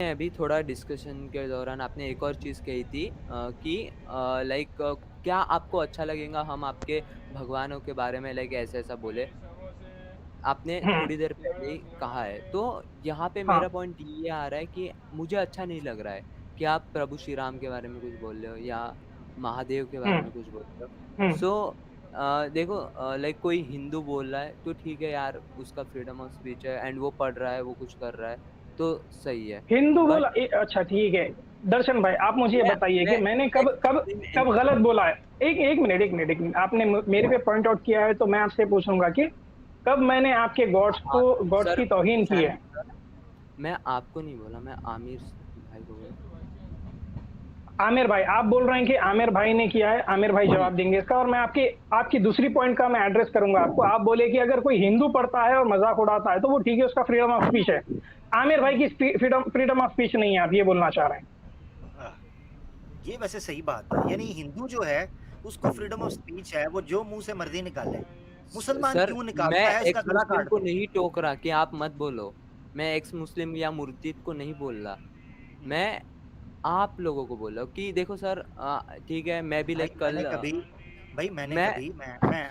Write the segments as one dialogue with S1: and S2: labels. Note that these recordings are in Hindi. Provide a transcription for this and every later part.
S1: अभी थोड़ा डिस्कशन के दौरान आपने एक और चीज़ कही थी कि लाइक क्या आपको अच्छा लगेगा हम आपके भगवानों के बारे में लाइक ऐसा-ऐसा बोले। आपने
S2: हम्म।
S1: थोड़ी देर पहले ही कहा है। तो यहाँ पे
S2: हाँ।
S1: मेरा पॉइंट ये आ रहा है कि मुझे अच्छा नहीं लग रहा है कि आप प्रभु श्री राम के बारे में कुछ बोल रहे हो या महादेव के बारे
S2: हम्म।
S1: में कुछ बोल रहे हो।
S2: हम्म।
S1: सो देखो लाइक कोई हिंदू बोल रहा है तो ठीक है यार उसका फ्रीडम ऑफ स्पीच है एंड वो पढ़ रहा है, वो कुछ कर रहा है, तो सही है।
S2: हिंदू
S1: बट
S2: बोला अच्छा ठीक है। दर्शन भाई आप मुझे ये
S1: मैं
S2: बताइए कि
S1: मैं
S2: मैंने कब कब
S1: एक्सट्रीम
S2: कब गलत
S1: एंटी
S2: बोला है। एक एक मिनट एक मिनट एक मिनट, आपने मेरे पे पॉइंट आउट किया है तो मैं आपसे पूछूंगा कि कब मैंने आपके गॉड्स
S1: सर
S2: की तौहीन की है।
S1: सर मैं आपको नहीं बोला, मैं आमिर भाई को बोला।
S2: आमिर भाई आप बोल रहे हैं कि आमिर भाई ने किया है, आमिर भाई
S1: जी।
S2: जवाब देंगे इसका, और मैं आपकी आपकी दूसरी पॉइंट का मैं एड्रेस करूंगा आपको। आप बोले कि अगर कोई हिंदू पढ़ता है और मजाक उड़ाता है तो वो ठीक है, उसका फ्रीडम ऑफ स्पीच है। आमिर भाई की फ्रीडम फ्रीडम ऑफ स्पीच नहीं है, आप ये बोलना चाह रहे हैं।
S3: हाँ, ये वैसे सही बात है, यानी हिंदू जो है उसको फ्रीडम ऑफ स्पीच है, वो जो मुंह से मर्जी निकाले। मुसलमान
S1: सर
S3: क्यों
S1: मैं
S3: निकालता है, उसका
S1: एक्स
S3: गला
S1: मुस्लिम
S3: काट
S1: को
S3: दो।
S1: नहीं टोक रहा कि आप मत बोलो। मैं एक्स मुस्लिम या मुर्तिद को नहीं बोल रहा। मैं आप लोगों को बोल रहा हूँ कि देखो सर ठीक है मैं भी
S3: भाई
S1: लाइक
S3: मैंने
S1: कल
S3: कभी भाई मैंने
S1: मैं
S3: कभी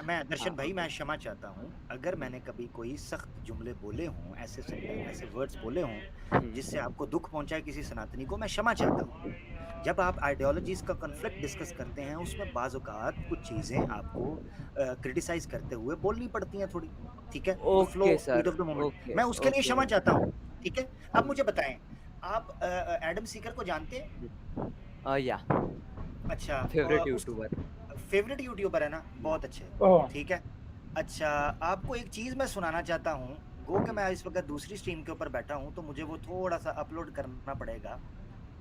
S3: मैं दर्शन
S1: हाँ
S3: भाई,
S1: ओके।
S3: मैं क्षमा चाहता हूँ अगर मैंने कभी कोई सख्त जुमले बोले हों, ऐसे वर्ड्स बोले हों
S1: हुँ,
S3: जिससे आपको दुख पहुंचाए किसी सनातनी को, मैं क्षमा चाहता हूँ। जब आप आइडियोलॉजीज का कॉन्फ्लिक्ट डिस्कस करते हैं, उसमें बाज़ औक़ात कुछ चीज़ें आपको क्रिटिसाइज़ करते हुए बोलनी पड़ती हैं थोड़ी, ठीक है? तो flow
S1: okay
S3: heat
S1: sir,
S3: of the moment,
S1: okay,
S3: मैं उसके लिए
S1: ओके,
S3: क्षमा चाहता
S1: ओके।
S3: हूँ, ठीक है? अब
S1: हुँ,
S3: मुझे बताएँ, आप एडम सीकर को जानते हैं?
S1: हुँ। या
S3: अच्छा,
S1: फेवरेट
S3: उस
S1: यूट्यूबर।
S3: फ़ेवरेट यूट्यूबर है ना?
S1: हुँ,
S3: बहुत अच्छे,
S2: ओह।
S3: ठीक है। अच्छा, आपको एक चीज़ मैं सुनाना चाहता हूँ, गो कि
S1: हुँ,
S3: मैं इस वक़्त दूसरी स्ट्रीम के ऊपर बैठा हूँ, तो मुझे वो थोड़ा-सा अपलोड करना पड़ेगा,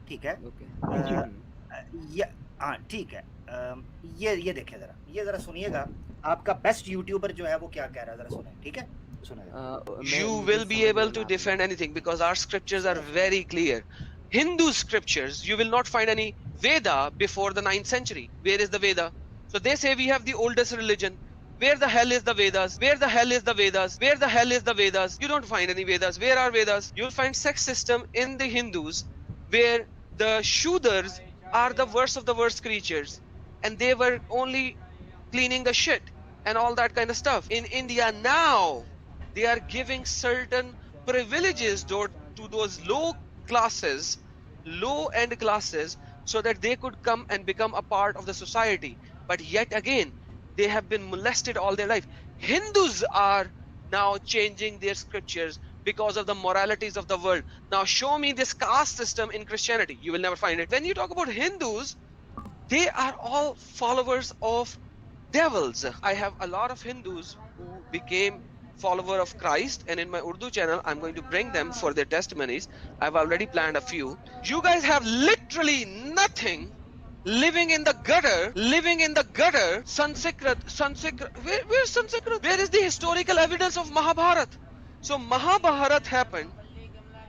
S3: ठीक है।
S1: ओके।
S2: जी।
S1: हुँ।
S3: य हाँ, ठीक है। ये देखिए ज़रा, ये ज़रा सुनिएगा, आपका बेस्ट यूट्यूबर जो है वो क्या कह रहा है, ज़रा सुनें, ठीक है? सुनें ज़रा।
S1: मैं
S4: You
S1: मुझे
S4: will be
S1: समझ
S4: able
S1: नहीं
S4: to
S1: आ रही है।
S4: defend anything because our scriptures are
S3: सुनें, सुनें।
S4: very clear. Hindu scriptures, you will not find any Veda before the 9th century. Where is the Veda? So they say we have the oldest religion. Where the hell is the Vedas? Where the hell is the Vedas? Where the hell is the Vedas? You don't find any Vedas. Where are Vedas? You'll find sex system in the Hindus where the Shudras are the worst of the worst creatures and they were only cleaning the shit and all that kind of stuff. In India now, they are giving certain privileges to those classes, low end classes, so that they could come and become a part of the society. But yet again, they have been molested all their life. Hindus are now changing their scriptures because of the moralities of the world. Now, show me this caste system in Christianity. You will never find it. When you talk about Hindus, they are all followers of devils. I have a lot of Hindus who became follower of Christ, and in my Urdu channel I'm going to bring them for their testimonies. I've already planned a few. You guys have literally nothing, living in the gutter. Sanskrit, where's Sanskrit? Where is the historical evidence of Mahabharat? So Mahabharat happened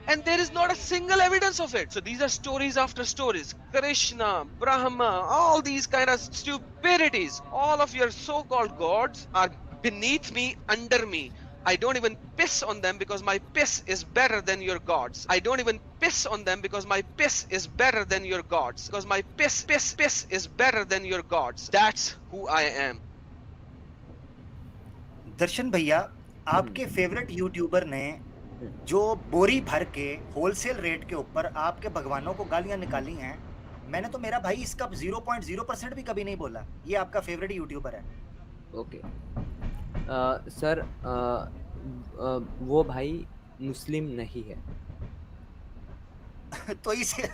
S4: and there is not a single evidence of it. So these are stories after stories. Krishna, Brahma, all these kind of stupidities. All of your so-called gods are beneath me, under me. I don't even piss on them because my piss is better than your gods. I don't even piss on them because my piss is better than your gods. Because my piss is better than your gods. That's who I am.
S3: दर्शन भैया,
S1: हुँ,
S3: आपके फ़ेवरेट यूट्यूबर ने
S1: हुँ।
S3: जो बोरी भर के होलसेल रेट के ऊपर आपके भगवानों को गालियाँ निकाली हैं, मैंने तो मेरा भाई इसका 0.0% भी कभी नहीं बोला। ये आपका फ़ेवरेट यूट्यूबर है।
S1: ओके। सर वो भाई मुस्लिम नहीं है।
S3: तो इसे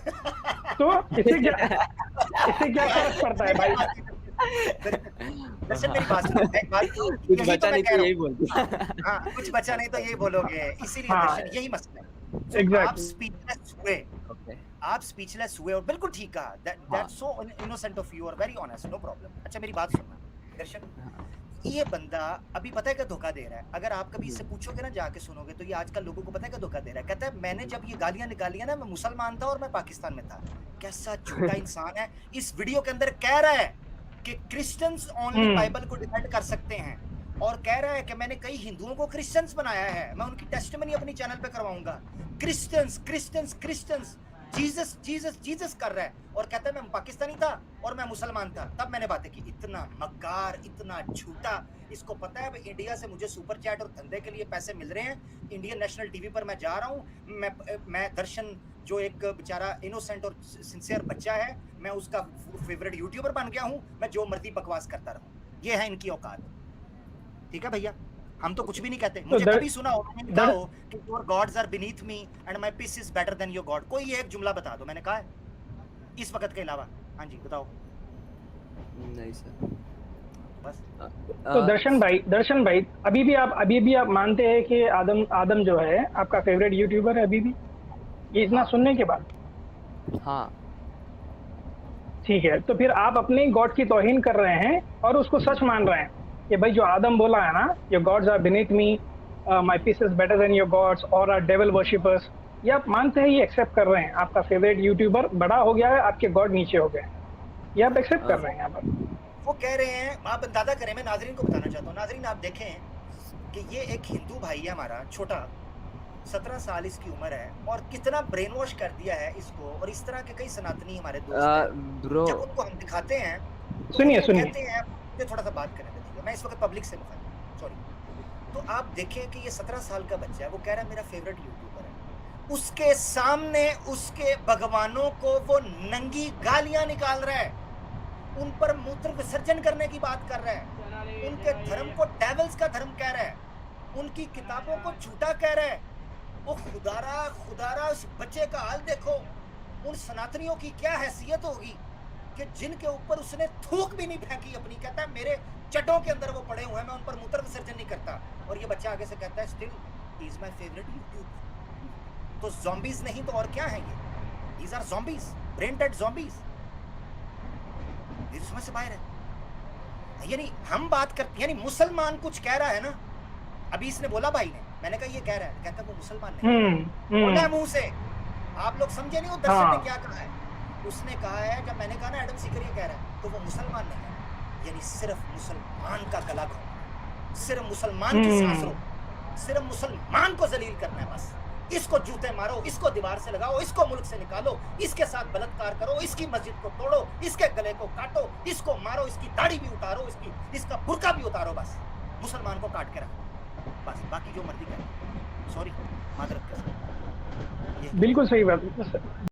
S2: तो इससे क्या फर्क पड़ता है
S3: नहीं,
S2: भाई।
S3: दर्शन दर्शन मेरी बात सुनो, मैं एक बात
S1: कुछ
S3: यही तो
S1: बचा
S3: मैं
S1: नहीं
S3: कह
S1: तो
S3: रहा
S1: यही
S3: हूँ।
S1: बोलते।
S3: हाँ, कुछ बचा नहीं तो यही बोलोगे, इसीलिए
S2: हाँ।
S3: दर्शन यही मसला है। So
S2: exactly.
S1: ओके।
S3: आप स्पीचलेस हुए और बिल्कुल ठीक कहा,
S1: हाँ,
S3: that's so innocent of you और वेरी ऑनेस्ट, नो प्रॉब्लम। अच्छा मेरी बात सुनना, दर्शन,
S1: हाँ।
S3: ये बंदा अभी पता है क्या धोखा दे रहा है? अगर आप कभी
S1: हुँ,
S3: इससे पूछोगे ना, जाके सुनोगे, तो ये आजकल लोगों को पता है क्या धोखा दे रहा है? कहता है मैंने जब ये गालियाँ निकाली है ना, मैं मुसलमान था और मैं पाकिस्तान में था। कैसा झूठा इंसान है! इस वीडियो के अंदर कह रहा है कि क्रिश्चियंस ओनली
S2: हम्म।
S3: बाइबल को डिफेंड कर सकते हैं। और कह रहा है कि मैंने कई हिंदुओं को क्रिश्चियंस बनाया है, मैं उनकी टेस्टिमनी अपनी चैनल पे करवाऊंगा। Christians Christians Christians, Jesus Jesus Jesus कर रहा है और कहता है मैं पाकिस्तानी था और मैं मुसलमान था। तब मैंने बातें की, इतना मक्कार, इतना झूठा। इसको पता है भाई इंडिया से मुझे सुपर चैट और धंधे के लिए पैसे मिल रहे हैं, इंडियन नेशनल टीवी पर मैं जा रहा हूँ, मैं दर्शन जो एक बेचारा इनोसेंट और सिंसियर बच्चा है, मैं उसका फेवरेट यूट्यूबर बन गया हूँ, मैं जो मर्जी बकवास करता रहूँ। ये है इनकी औकात। ठीक है भैया, हम तो कुछ भी नहीं कहते। मुझे कभी सुना हो मैंने कहा हो कि your gods are beneath me and my peace is better than your god? कोई एक जुमला बता दो, मैंने कहा है इस वक्त के अलावा। हाँ जी बताओ।
S1: नहीं सर।
S3: बस
S2: तो दर्शन भाई अभी भी आप मानते हैं कि आदम जो है आपका फेवरेट यूट्यूबर है अभी भी, ये इतना सुनने के बाद?
S1: हाँ।
S2: ठीक है, तो फिर आप अपने गॉड की तौहीन कर रहे हैं और उसको सच मान रहे हैं कि भाई जो आदम बोला है ना, your gods are beneath me, my peace is better than your gods और आर डेविल वर्शिपर्स, ये आप मानते हैं, ये एक्सेप्ट कर रहे हैं? आपका फेवरेट यूट्यूबर बड़ा हो गया है, आपके गॉड नीचे हो गए, ये आप एक्सेप्ट कर रहे हैं यहाँ पर?
S3: वो कह रहे हैं, आप अंदाजा करें, मैं नाजरीन को बताना चाहता हूँ। नाजरीन आप देखें कि ये एक हिंदू भाई है हमारा, छोटा 17 साल इसकी उम्र है, और कितना ब्रेन वॉश कर दिया है इसको। और इस तरह के कई सनातनी हमारे दोस्त हैं,
S1: ब्रो
S3: जब उनको हम दिखाते हैं तो
S2: सुनिए
S3: वो
S2: सुनिए
S3: कहते हैं, मुझे थोड़ा सा बात करने दीजिए, मैं इस वक्त पब्लिक से सॉरी। तो आप देखें कि ये 17 साल का बच्चा है, वो कह रहा है मेरा फेवरेट यूट्यूबर है, उसके सामने उसके भगवानों को वो नंगी गालियां निकाल रहा है, उन पर मूत्र विसर्जन करने की बात कर रहा है, उनके धर्म को डेविल्स का धर्म कह रहा है, उनकी किताबों को झूठा कह रहा है। वो खुदारा उस बच्चे का हाल देखो। उन सनातनियों की क्या हैसियत होगी कि जिनके ऊपर उसने थूक भी नहीं फेंकी अपनी। कहता है मेरे चटों के अंदर वो पड़े हुए हैं, मैं उन पर मूत्र विसर्जन नहीं करता। और ये बच्चा आगे से कहता है still he is my favourite YouTube. तो ज़ॉम्बीज नहीं तो और क्या है ये? These are zombies, brain dead zombies. ये समझ से बाहर है। यानी हम बात करते, यानी मुसलमान कुछ कह रहा है ना, अभी इसने बोला भाई ने, मैंने कहा ये कह रहा है, कहता वो मुसलमान नहीं बोला है मुंह से। आप लोग समझे नहीं वो दर्शन ने क्या कहा है? उसने कहा है, जब मैंने कहा ना एडम सीकर ये कह रहा है, तो वो मुसलमान नहीं है, यानी सिर्फ मुसलमान का गला घोंटना, सिर्फ मुसलमान की सांस रोकना, सिर्फ मुसलमान को जलील करना है बस। इसको जूते मारो, इसको दीवार से लगाओ, इसको मुल्क से निकालो, इसके साथ बलात्कार करो, इसकी मस्जिद को तोड़ो, इसके गले को काटो, इसको मारो, इसकी दाढ़ी भी उतारो, इसका बुर्का भी उतारो, बस मुसलमान को काट के रखो बस, बाकी जो मर्जी करो। सॉरी, मादरत कर।
S2: बिल्कुल सही बात है।